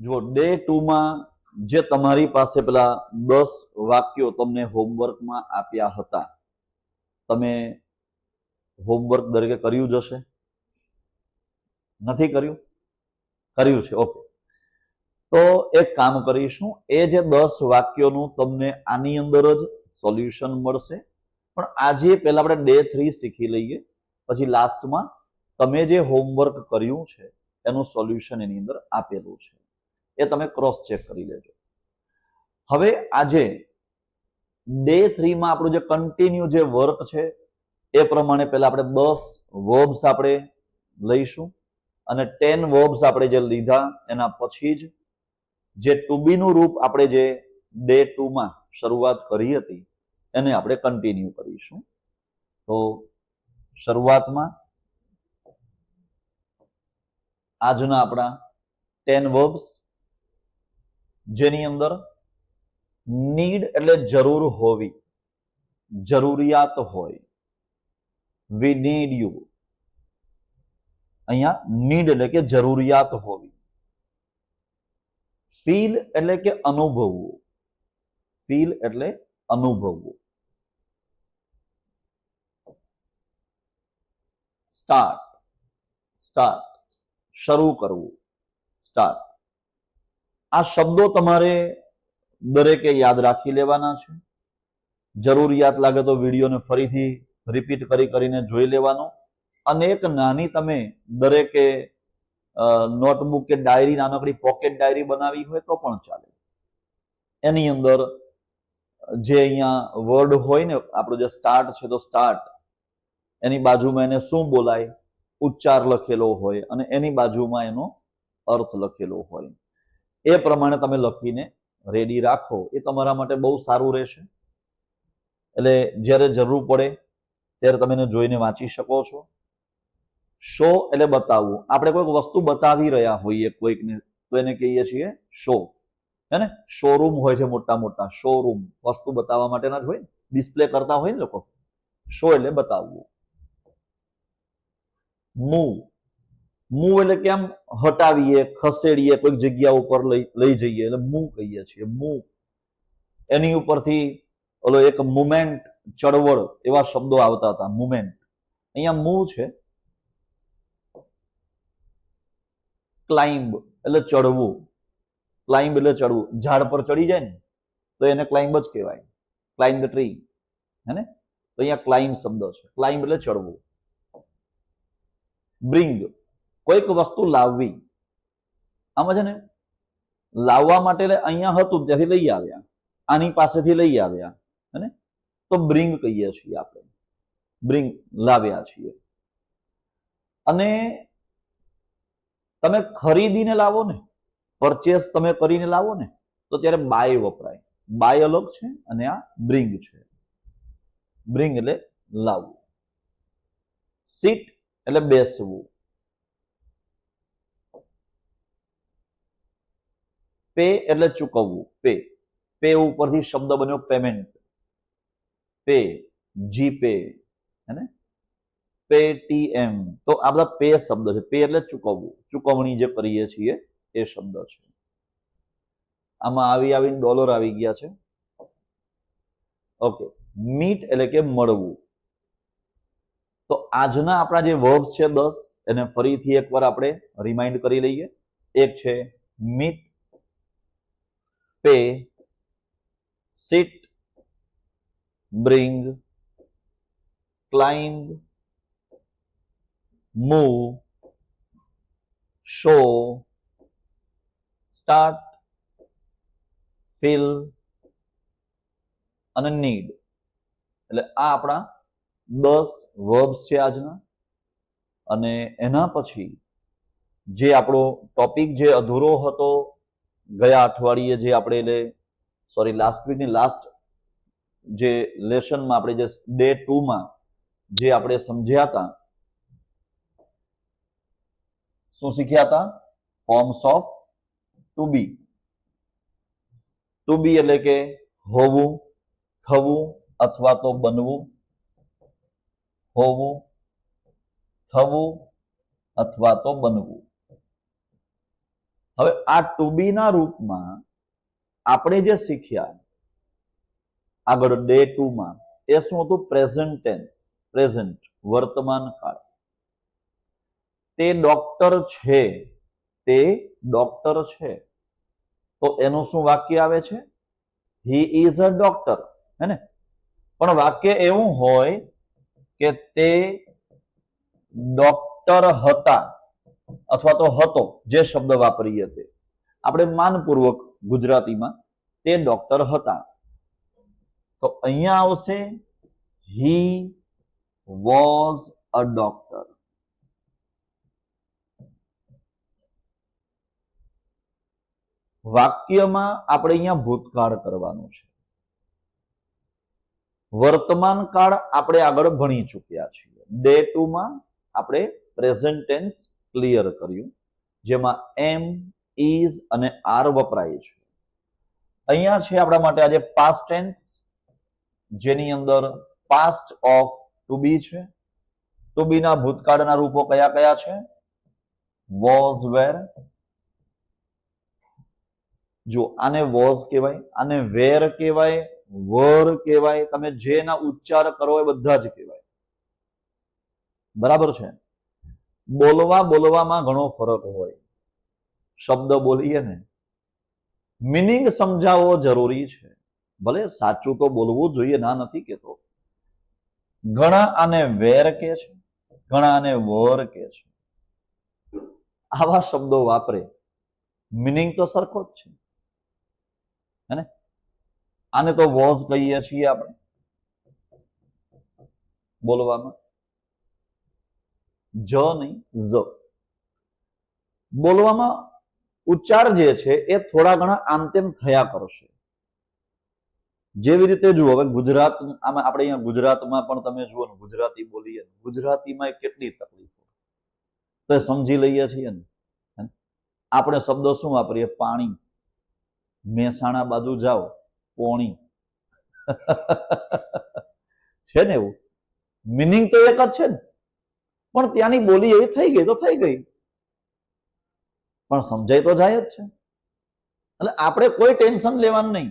જો ડે 2 માં જે તમારી પાસે પેલા 10 વાક્યો તમને હોમવર્કમાં આપ્યા હતા, તમે હોમવર્ક દરેકે કર્યું જ હશે? નથી કર્યું? કર્યું છે, ઓકે. તો એક કામ કરીશું, એ જે 10 વાક્યોનું તમને આની અંદર જ સોલ્યુશન મળશે, પણ આજે પહેલા આપણે ડે 3 શીખી લઈએ, પછી લાસ્ટમાં તમે જે હોમવર્ક કર્યું છે એનું સોલ્યુશન એની અંદર આપેલું છે, એ તમે ક્રોસ ચેક કરી લેજો. હવે આજે ડે 3 માં આપણું જે કન્ટિન્યુ જે વર્ક છે એ પ્રમાણે પહેલા આપણે 10 વર્બ્સ આપણે લઈશું અને 10 વર્બ્સ આપણે જે લીધા એના પછી જ જે ટુ બી નું રૂપ આપણે જે ડે 2 માં શરૂઆત કરી હતી એને આપણે કન્ટિન્યુ કરીશું. તો શરૂઆતમાં આજના આપણા 10 વર્બ્સ, જેની અંદર નીડ એટલે જરૂર હોવી, જરૂરિયાત હોય. વી નીડ યુ, અહીંયા નીડ એટલે કે જરૂરિયાત હોવી. ફીલ એટલે કે અનુભવવું, ફીલ એટલે અનુભવવું. સ્ટાર્ટ, સ્ટાર્ટ શરૂ કરવું, સ્ટાર્ટ. આ શબ્દો તમારે દરેકે યાદ રાખી લેવાના છે. જરૂરિયાત લાગે તો વિડીયોને ફરીથી રિપીટ કરીને જોઈ લેવાનો, અને એક નાની તમે દરેકે નોટબુક કે ડાયરી, નાનકડી પોકેટ ડાયરી બનાવી હોય તો પણ ચાલે. એની અંદર જે અહીંયા વર્ડ હોય ને, આપણું જે સ્ટાર્ટ છે તો સ્ટાર્ટ, એની બાજુમાં એને શું બોલાય ઉચ્ચાર લખેલો હોય અને એની બાજુમાં એનો અર્થ લખેલો હોય. એ પ્રમાણે તમે લખીને રેડી રાખો, એ તમારા માટે બહુ સારું રહેશે. એટલે જ્યારે જરૂર પડે ત્યારે તમે એને જોઈને વાંચી શકો છો. શો એટલે બતાવવું. આપણે કોઈક વસ્તુ બતાવી રહ્યા હોઈએ કોઈકને તો એને કહીએ છીએ શો, હે ને? શોરૂમ હોય છે મોટા મોટા, શોરૂમ વસ્તુ બતાવવા માટેના જ હોય, ડિસ્પ્લે કરતા હોય ને લોકો. શો એટલે બતાવવું. મૂવ, મૂવ એટલે કે આમ હટાવીએ, ખસેડીએ, કોઈક જગ્યા ઉપર લઈ જઈએ એટલે મૂવ કહીએ છીએ. મૂવ. એની ઉપરથી ઓલો એક મુમેન્ટ, ચળવળ, એવા શબ્દો આવતા હતા. મુમેન્ટ. અહીંયા મૂવ છે. ક્લાઇમ્બ એટલે ચડવું, ક્લાઇમ્બ એટલે ચડવું. ઝાડ પર ચડી જાય ને તો એને ક્લાઇમ્બ જ કહેવાય, ક્લાઇમ્બ ધ ટ્રી, હે ને? તો અહીંયા ક્લાઇમ્બ શબ્દ છે. ક્લાઇમ્બ એટલે ચડવું. બ્રિંગ, કોઈક વસ્તુ લાવવી. આમાં છે ને લાવવા માટે અહીંયા હતું ત્યાંથી લઈ આવ્યા, આની પાસેથી લઈ આવ્યા, હે ને? તો બ્રિંગ કહીએ છીએ આપણે. બ્રિંગ, લાવ્યા છીએ. અને તમે ખરીદીને લાવો ને, પરચેસ તમે કરીને લાવો ને, તો ત્યારે બાય વપરાય. બાય અલગ છે અને આ બ્રિંગ છે. બ્રિંગ એટલે લાવવું. સીટ એટલે બેસવું. પે એટલે ચૂકવવું. પે, પે ઉપરથી શબ્દ બન્યો પેમેન્ટ. પે, જીપે, હે ને? પેટીએમ. તો આ બધા પે શબ્દ છે. પે એટલે ચૂકવવું, ચૂકવણી જે કરીએ છીએ એ શબ્દ છે. આમાં આવીને ડોલર આવી ગયા છે. ઓકે. મીટ એટલે કે મળવું. તો આજના આપણા જે વર્બ્સ છે 10, એને ફરીથી એકવાર આપણે રિમાઇન્ડ કરી લઈએ. એક છે meet, pay, sit, bring, climb, move, show, start, fill અને નીડ. એટલે આ આપણા 10 વર્બ્સ છે આજના. અને એના પછી જે આપણો ટોપિક જે અધૂરો હતો ગયા અઠવાડિયે, જે આપણે લાસ્ટ વીકની લાસ્ટ જે લેસનમાં આપણે જે ડે 2 માં જે આપણે સમજ્યા હતા, શું શીખ્યા હતા? Forms of to be. To be એટલે કે હોવું, થવું અથવા તો બનવું. હોવું, થવું અથવા તો બનવું. હવે આ ટુ બી ના રૂપમાં આપણે જે શીખ્યા આગળ ડે 2 માં એ શું હતું? પ્રેઝન્ટ ટેન્સ, પ્રેઝન્ટ, વર્તમાન કાળ. તે ડોક્ટર છે, તે ડોક્ટર છે, તો એનું શું વાક્ય આવે છે? હી ઇઝ અ ડોક્ટર, હે ને? પણ વાક્ય એવું હોય કે તે ડોક્ટર હતા અથવા તો હતો, જે શબ્દ વાપરીએ તે આપણે માનપૂર્વક ગુજરાતીમાં તે ડોક્ટર હતા, તો અહીંયા આવશે હી વોઝ અ ડોક્ટર. વાક્યમાં આપણે અહીંયા ભૂતકાળ કરવાનું છે. વર્તમાન કાળ આપણે આગળ ભણી ચૂક્યા છીએ. ડે 2 માં આપણે પ્રેઝન્ટ ટેન્સ ક્લિયર કર્યું, જેમાં એમ, ઇઝ અને આર વપરાય છે. અહીંયા છે આપણા માટે આજે પાસ્ટ ટેન્સ, જેની અંદર પાસ્ટ ઓફ ટુ બી છે. ટુ બી ના ભૂતકાળના રૂપો કયા કયા છે? વોઝ, વેર. જો આને વોઝ કહેવાય, આને વેર કહેવાય, વર કહેવાય, તમે જેના ઉચ્ચાર કરો એ બધા જ કહેવાય. બરાબર છે? બોલવામાં ઘણો ફરક હોય. શબ્દ બોલીએ ને, મિનિંગ સમજાવવો જરૂરી છે. ભલે સાચું તો બોલવું જોઈએ, ના નથી કહેતો. ઘણા આને વેર કહે છે, ઘણા આને વર કહે છે. આવા શબ્દો વાપરે, મિનિંગ તો સરખો જ છે, હે ને? આને તો વોઝ કહીએ છીએ આપણે બોલવામાં, જ નહીં, જ. બોલવામાં ઉચ્ચાર જે છે એ થોડા ઘણા આમ તેમ થયા કરશે. જેવી રીતે જુઓ, હવે ગુજરાત, આમાં આપણે અહીંયા ગુજરાતમાં પણ તમે જુઓ ને, ગુજરાતી બોલીએ, ગુજરાતીમાં કેટલી તકલીફો, તો સમજી લઈએ છીએ ને. આપણે શબ્દો શું વાપરીએ? પાણી. મહેસાણા બાજુ જાઓ, પોણી. છે ને એવું? મિનિંગ તો એક જ છે ને, પણ ત્યાંની બોલી એવી થઈ ગઈ તો થઈ ગઈ, પણ સમજાય તો જાય જ છે. એટલે આપણે કોઈ ટેન્શન લેવાનું નહીં.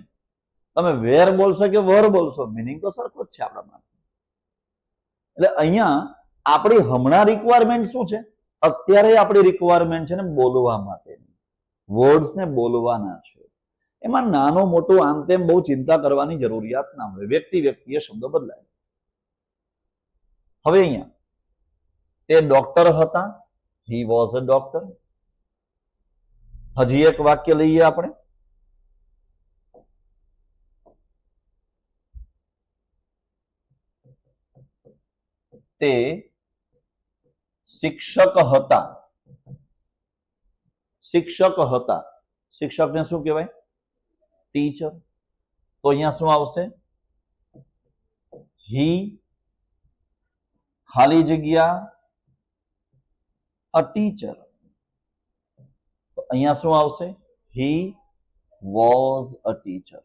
તમે વેર બોલશો કે વર બોલશો, મિનિંગ તો સરખો જ છે આપણા માટે. એટલે અહીંયા આપણી હમણાં રિક્વાયરમેન્ટ શું છે? અત્યારે આપણી રિક્વાયરમેન્ટ છે ને બોલવા માટેની, વર્ડ્સ ને બોલવાના છે. એમાં નાનો મોટો આમ તેમ બહુ ચિંતા કરવાની જરૂરિયાત ના હોય. વ્યક્તિએ શબ્દો બદલાય. હવે અહીંયા તે ડોક્ટર હતા, હી વોઝ અ ડોક્ટર. હજી એક વાક્ય લઈએ આપણે. તે શિક્ષક હતા. શિક્ષક હતા. શિક્ષકને શું કહેવાય? ટીચર. તો અહીંયા શું આવશે? હી ખાલી જગ્યા અ ટીચર. તો અહીંયા શું આવશે? He was a teacher.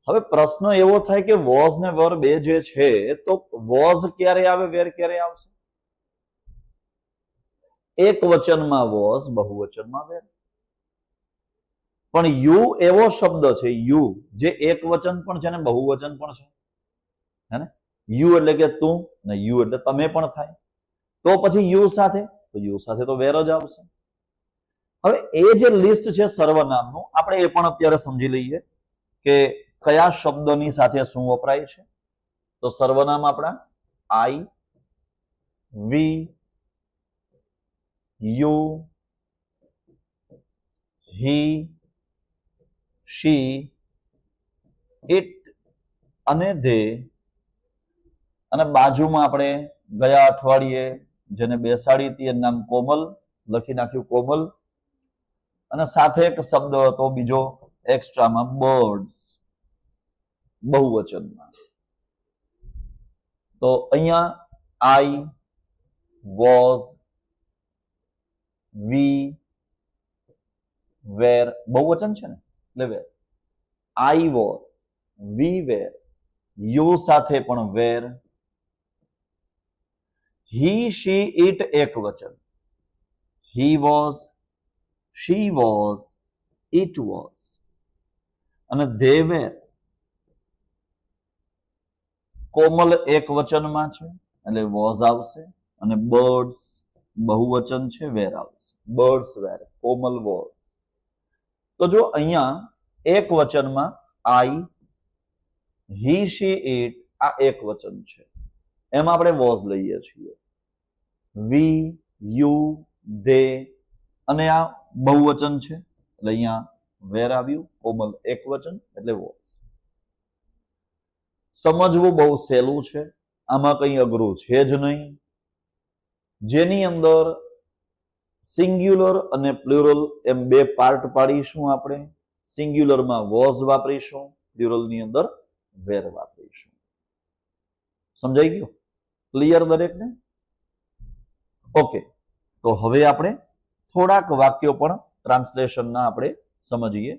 હવે પ્રશ્ન એવો થાય કે વોઝ ને વર બે જે છે, તો વોઝ ક્યારે આવે, વેર ક્યારે આવશે? એક વચનમાં વોઝ, બહુવચનમાં વેર. પણ યુ એવો શબ્દ છે, યુ, જે એક વચન પણ છે ને બહુવચન પણ છે, હે ને? યુ એટલે કે તું, ને યુ એટલે તમે પણ થાય. તો પછી યુ સાથે, તો યુ સાથે તો વેર જ આવશે. હવે એ જે લિસ્ટ છે સર્વનામનું, આપણે એ પણ અત્યારે સમજી લઈએ કે કયા શબ્દની સાથે શું વપરાય છે. તો સર્વનામ આપણા આઈ, વી, યુ, હી, શી, ઇટ અને ધે. અને બાજુમાં આપણે ગયા અઠવાડિયે જેને બેસાડી હતી એનું નામ કોમલ, લખી નાખ્યું કોમલ. અને સાથે એક શબ્દ હતો બીજો એક્સ્ટ્રામાં, બર્ડ્સ, બહુવચનમાં. તો અહીંયા આઈ, વોઝ, વી, વેર, બહુવચન છે ને એટલે વેર. I was, V wear, you સાથે પણ વેર, હી, શી, ઇટ એક વચન, he was, she was, it was. અને they were કોમલ એક વચનમાં છે એટલે was આવશે, અને birds બહુવચન છે, were આવશે. birds were, Komal was. તો જો અહીંયા એક વચનમાં I, he, she, it આ એક વચન છે, એમાં આપણે was લઈએ છીએ. we, you, they અને આ બહુવચન છે એટલે અહીંયા where આવ્યું, કોમલ એક વચન એટલે was. સમજવું બહુ સહેલું છે, આમાં કંઈ અઘરું છે જ નહીં. જેની અંદર સિંગ્યુલર અને પ્લુરલ એમ બે પાર્ટ પાડીશું આપણે. સિંગ્યુલરમાં વોઝ વાપરીશું, પ્લુરલની અંદર વેર વાપરીશું. સમજાઈ ગયું? ક્લિયર દરેકને? ઓકે, તો હવે આપણે થોડાક વાક્યો પણ ટ્રાન્સલેશનના આપણે સમજીએ.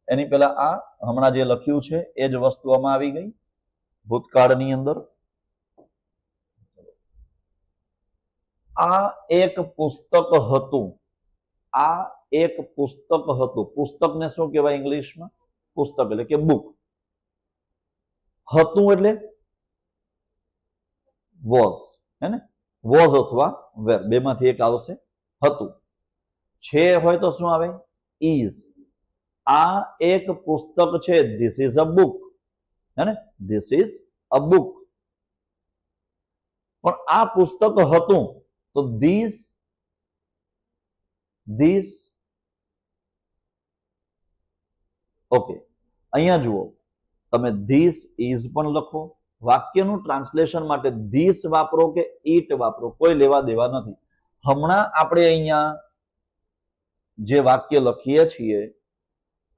એની પહેલા આ હમણાં જે લખ્યું છે એ જ વસ્તુ આમાં આવી ગઈ ભૂતકાળની અંદર. આ એક પુસ્તક હતું. આ એક પુસ્તક હતું. પુસ્તકને શું કહેવાય ઇંગ્લિશમાં? પુસ્તક એટલે કે બુક. હતું એટલે વોઝ, હે ને? વોઝ અથવા વેર બેમાંથી એક આવશે. હતું. છે હોય તો શું આવે? ઇઝ. આ એક પુસ્તક છે. ધીસ ઇઝ અ બુક, હે ને? This is a book. પણ આ પુસ્તક હતું તો ધીસ ઓકે. અહીંયા જુઓ, તમે ધીસ ઇઝ પણ લખો. વાક્યનું ટ્રાન્સલેશન માટે ધીસ વાપરો કે ઈટ વાપરો, કોઈ લેવા દેવા નથી. હમણાં આપણે અહીંયા જે વાક્ય લખીએ છીએ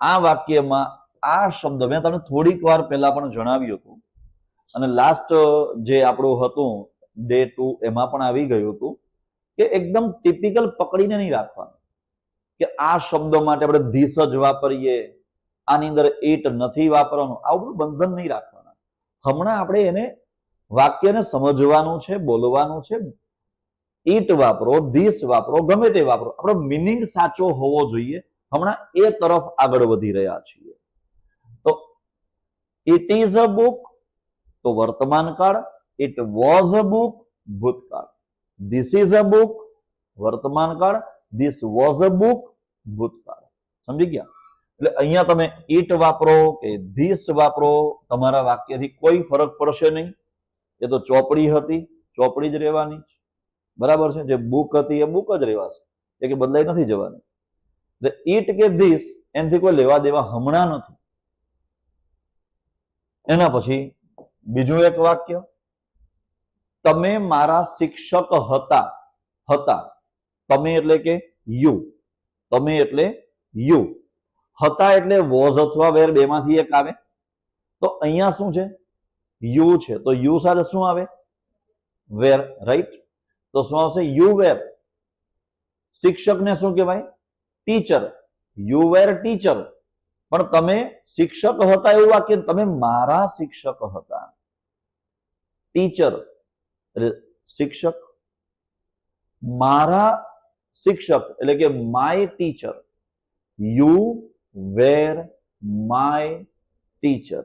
આ વાક્યમાં આ શબ્દ મેં તમને થોડીક વાર પહેલા પણ જણાવ્યું હતું, અને લાસ્ટ જે આપણું હતું ડે 2 એમાં પણ આવી ગયું હતું કે એકદમ ટિપિકલ પકડીને નહીં રાખવાનું કે આ શબ્દ માટે આપણે ધીસ જ વાપરીએ, આની અંદર ઈટ નથી વાપરવાનું. આવું બધું બંધન નહીં રાખવાના. હમણાં આપણે એને વાક્યને સમજવાનું છે, બોલવાનું છે. ઈટ વાપરો, ધીસ વાપરો, ગમે તે વાપરો, આપણો મિનિંગ સાચો હોવો જોઈએ. હમણાં એ તરફ આગળ વધી રહ્યા છીએ. તો ઇટ ઇઝ અ બુક તો વર્તમાન કાળ, ઇટ વોઝ અ બુક ભૂતકાળ, ધીસ ઇઝ અ બુક વર્તમાન કાળ, ધીસ વોઝ અ બુક ભૂતકાળ. સમજી ગયા? એટલે અહીંયા તમે ઇટ વાપરો કે ધીસ વાપરો, તમારા વાક્યથી કોઈ ફરક પડશે નહીં. એ તો ચોપડી હતી, ચોપડી જ રહેવાની છે, બરાબર છે. જે બુક હતી એ બુક જ રહેવાશે, એ કે બદલાઈ નથી જવાની. એટલે ઇટ કે ધીસ એનાથી કોઈ લેવા દેવા હમણાં નથી. એના પછી બીજું એક વાક્ય, તમે મારા શિક્ષક હતા. હતા, તમે એટલે કે યુ, તમે એટલે યુ. હતા એટલે વોઝ અથવા વેર બેમાંથી એક આવે. તો અહીંયા શું છે? યુ છે, તો યુ સાથે શું આવે? વેર, રાઈટ? તો શું આવશે? You were. શિક્ષકને શું કહેવાય? ટીચર. You were teacher. પણ તમે શિક્ષક હતા એવું વાક્ય, તમે મારા શિક્ષક હતા. ટીચર એટલે શિક્ષક, મારા શિક્ષક એટલે કે my teacher. You were my teacher.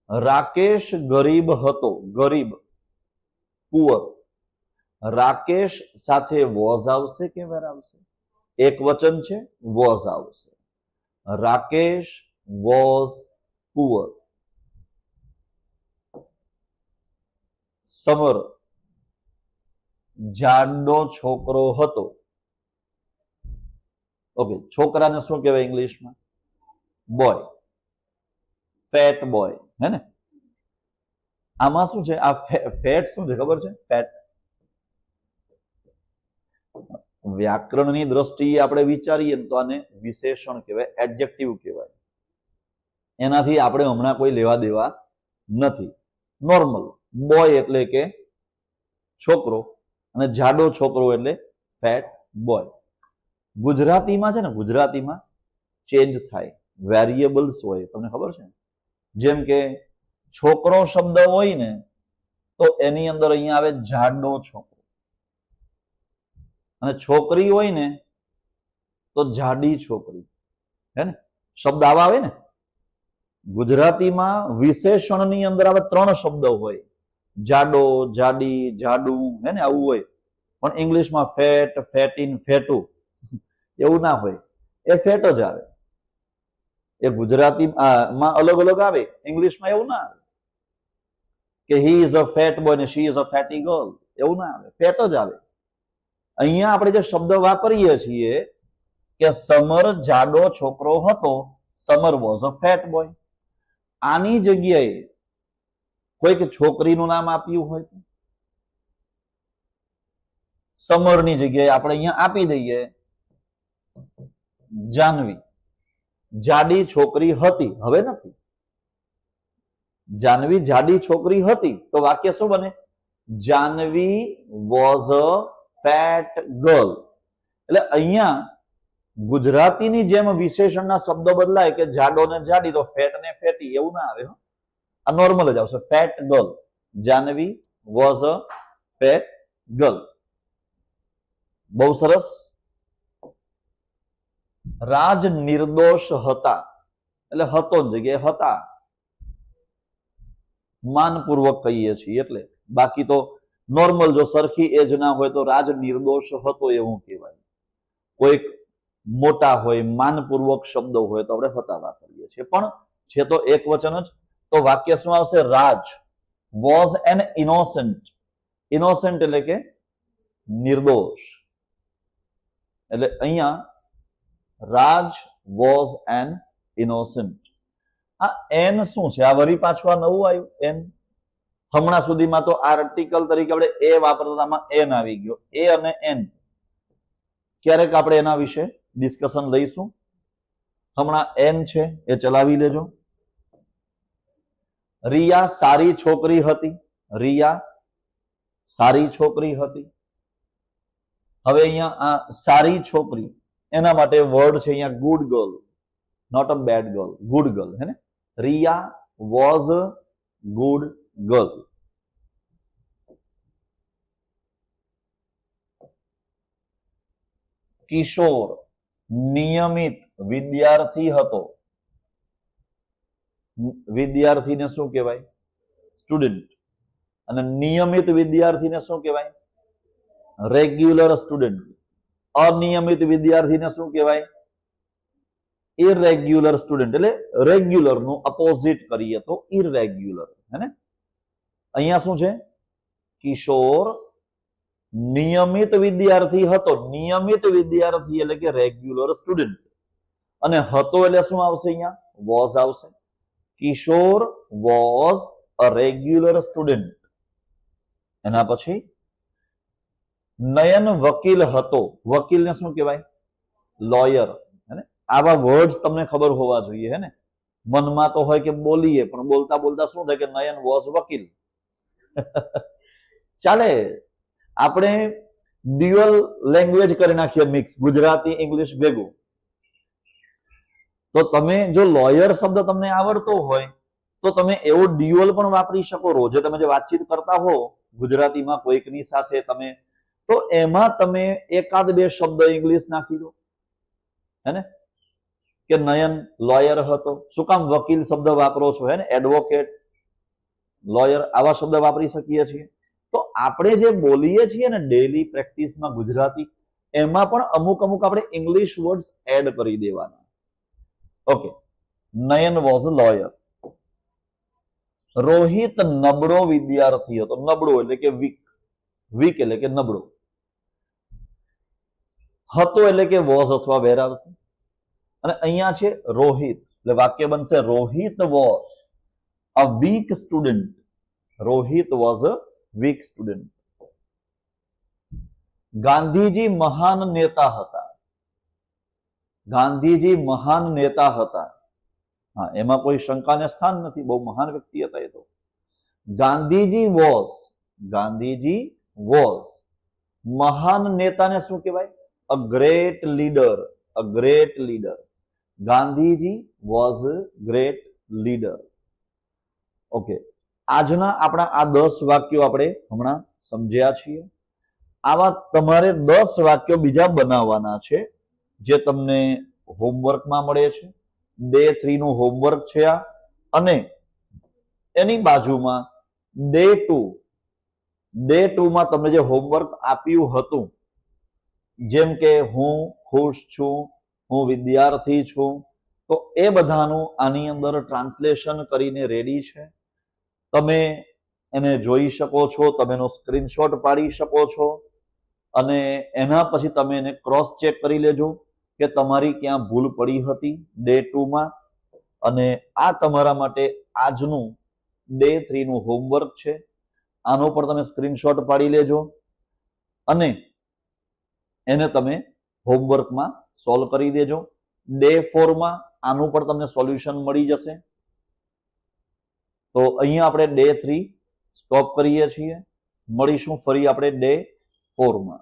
Rakesh ગરીબ હતો. ગરીબ, પુઅર. રાકેશ સાથે વોઝ આવશે કે વેર આવશે? એક વચન છે, વોઝ આવશે. Rakesh was poor. સમર જાડો છોકરો હતો. ઓકે, છોકરાને શું કહેવાય ઇંગ્લિશમાં? બોય. ફેટ બોય, હે ને? આમાં શું છે? આ ફેટ શું છે ખબર છે? ફેટ. વ્યાકરણની દ્રષ્ટિએ આપણે વિચારીએ તો આને વિશેષણ કહેવાય, એડજેક્ટિવ કહેવાય. એનાથી આપણે હમણાં કોઈ લેવા દેવા નથી. નોર્મલ બોય એટલે કે છોકરો, અને જાડો છોકરો એટલે ફેટ બોય. ગુજરાતીમાં છે ને, ગુજરાતીમાં ચેન્જ થાય, વેરિયેબલ્સ હોય, તમને ખબર છે? જેમ કે છોકરો શબ્દ હોય ને તો એની અંદર અહીંયા આવે જાડો છોકરો. અને છોકરી હોય ને તો જાડી છોકરી, હે ને? શબ્દ આવા આવે ને. ગુજરાતીમાં વિશેષણની અંદર આવા 3 શબ્દ હોય, જાડો, જાડી, જાડું, હે ને? આવું હોય. પણ ઇંગ્લિશમાં ફેટ, ફેટીન, ફેટું એવું ના હોય. એ ફેટ જ આવે. એ ગુજરાતીમાં અલગ અલગ આવે, ઇંગ્લિશમાં એવું ના આવે કે he is a fat boy ને she is a fatty girl, એવું ના આવે. ફેટ જ આવે. અહીંયા આપણે જે શબ્દ વાપરીએ છીએ કે સમર જાડો છોકરો હતો, summer was a fat boy. આની જગ્યાએ કોઈક છોકરીનું નામ આપ્યું હોય તો સમરની જગ્યાએ આપણે અહીંયા આપી દઈએ જાનવી. જાડી છોકરી હતી, હવે નથી. જાનવી જાડી છોકરી હતી તો વાક્ય શું બને? Janvi was a fat girl. એટલે અહીંયા ગુજરાતીની જેમ વિશેષણના શબ્દો બદલાય કે જાડો ને જાડી તો ફેટ ને ફેટી, એવું ના આવે. આ નોર્મલ જ આવશે, fat girl. Janvi was a fat girl. બહુ સરસ. રાજ નિર્દોષ હતા, એટલે હતો જગ્યાએ હતા, માનપૂર્વક કહીએ છીએ એટલે. બાકી તો નોર્મલ જો સરખી એજ ના હોય તો રાજ નિર્દોષ હતો એવું કહેવાય. કોઈક મોટા હોય, માનપૂર્વક શબ્દો હોય તો આપણે હતા વાપરીએ છીએ. પણ છે તો એક વચન જ. તો વાક્ય શું આવશે? રાજ વોઝ એન ઇનોસન્ટ. ઇનોસન્ટ એટલે કે નિર્દોષ. એટલે અહીંયા રાજ વોઝ એન ઇનોસન્ટ. આ એન શું છે? આ વરી પાછું આ નવું આવ્યું એન. હમણાં સુધીમાં તો આર્ટિકલ તરીકે આપણે એ વાપરતામાં એન આવી ગયો. એ અને એન ક્યારેક આપણે એના વિશે ડિસ્કશન લઈશું. હમણાં એન છે એ ચલાવી લેજો. રિયા સારી છોકરી હતી. રિયા સારી છોકરી હતી. હવે અહીંયા આ સારી છોકરી એના માટે વર્ડ છે અહીંયા good girl, not a bad girl, good girl, હે ને? Riya was a good girl. Kishor નિયમિત વિદ્યાર્થી હતો. વિદ્યાર્થીને શું કહેવાય? સ્ટુડન્ટ. અને નિયમિત વિદ્યાર્થીને શું કહેવાય? Regular student. અનિયમિત વિદ્યાર્થીને શું કહેવાય? Irregular student. એટલે રેગ્યુલર નું અપોઝિટ કરીએ તો ઇરેગ્યુલર, હે ને? અહીંયા શું છે? કિશોર નિયમિત વિદ્યાર્થી હતો. નિયમિત વિદ્યાર્થી એટલે કે રેગ્યુલર સ્ટુડન્ટ. અને હતો એટલે શું આવશે? અહીંયા વોઝ આવશે. કિશોર વોઝ અ રેગ્યુલર સ્ટુડન્ટ. એના પછી નયન વકીલ હતો. વકીલને શું કહેવાય? લોયર. આવા વર્ડ્સ તમને ખબર હોવા જોઈએ, હે ને? મનમાં તો હોય કે બોલીએ, પણ બોલતા બોલતા શું થાય કે નયન વોઝ વકીલ. ચાલે. આપણે ડ્યુઅલ લેંગ્વેજ કરી નાખીએ, મિક્સ, ગુજરાતી ઇંગ્લિશ ભેગું. તો તમે જો લોયર શબ્દ તમને આવડતો હોય તો તમે એવો ડ્યુઅલ પણ વાપરી શકો. રોજે તમે જે વાતચીત કરતા હો ગુજરાતીમાં કોઈકની સાથે તમે, તો એમાં તમે એકાદ બે શબ્દ ઇંગ્લિશ નાખી દો, હે ને? કે નયન લોયર હતો. શું કામ વકીલ શબ્દ વાપરો છો, હે ને? એડવોકેટ, લોયર, આવા શબ્દ વાપરી શકીએ છીએ. તો આપણે જે બોલીએ છીએ ને ડેલી પ્રેક્ટિસમાં ગુજરાતી, એમાં પણ અમુક અમુક આપણે ઇંગ્લિશ વર્ડ્સ એડ કરી દેવાના. Okay. Nayan was lawyer. Rohit નબળો વિદ્યાર્થી હતો. નબળો એટલે કે વીક. વીક એટલે કે નબળો. હતો એટલે કે વોઝ અથવા વેર આવશે. અને અહીંયા છે રોહિત, એટલે વાક્ય બનશે Rohit was a weak student. Rohit was a weak student. Gandhiji મહાન નેતા હતા. ગાંધીજી મહાન નેતા હતા. હા, એમાં કોઈ શંકાને સ્થાન નથી. બહુ મહાન વ્યક્તિ હતા એ તો. ગાંધીજી વોઝ. ગાંધીજી વોઝ. મહાન નેતાને શું કહેવાય? A great leader. A great leader. Gandhiji was a great leader. Okay. આજના આપણા આ 10 વાક્યો આપણે હમણાં સમજ્યા છીએ. આવા તમારે 10 વાક્યો બીજા બનાવવાના છે જે તમને હોમવર્કમાં મળે છે. ડે 3 નું હોમવર્ક છે આ. અને એની બાજુમાં ડે 2 માં તમને જે હોમવર્ક આપ્યું હતું, જેમ કે હું ખુશ છું, હું વિદ્યાર્થી છું, તો એ બધાનું આની અંદર ટ્રાન્સલેશન કરીને રેડી છે. તમે એને જોઈ શકો છો, તમે એનો સ્ક્રીનશોટ પાડી શકો છો અને એના પછી તમે એને ક્રોસ ચેક કરી લેજો કે તમારી ક્યાં ભૂલ પડી હતી ડે 2માં. અને આ તમારા માટે આજનું ડે 3 નું હોમવર્ક છે. આનો પણ તમે સ્ક્રીનશોટ પાડી લેજો અને એને તમે હોમવર્કમાં સોલ્વ કરી દેજો. ડે 4માં આનું પણ તમને સોલ્યુશન મળી જશે. તો અહીંયા આપણે ડે 3 સ્ટોપ કરીએ છીએ. મળીશું ફરી આપણે ડે 4માં.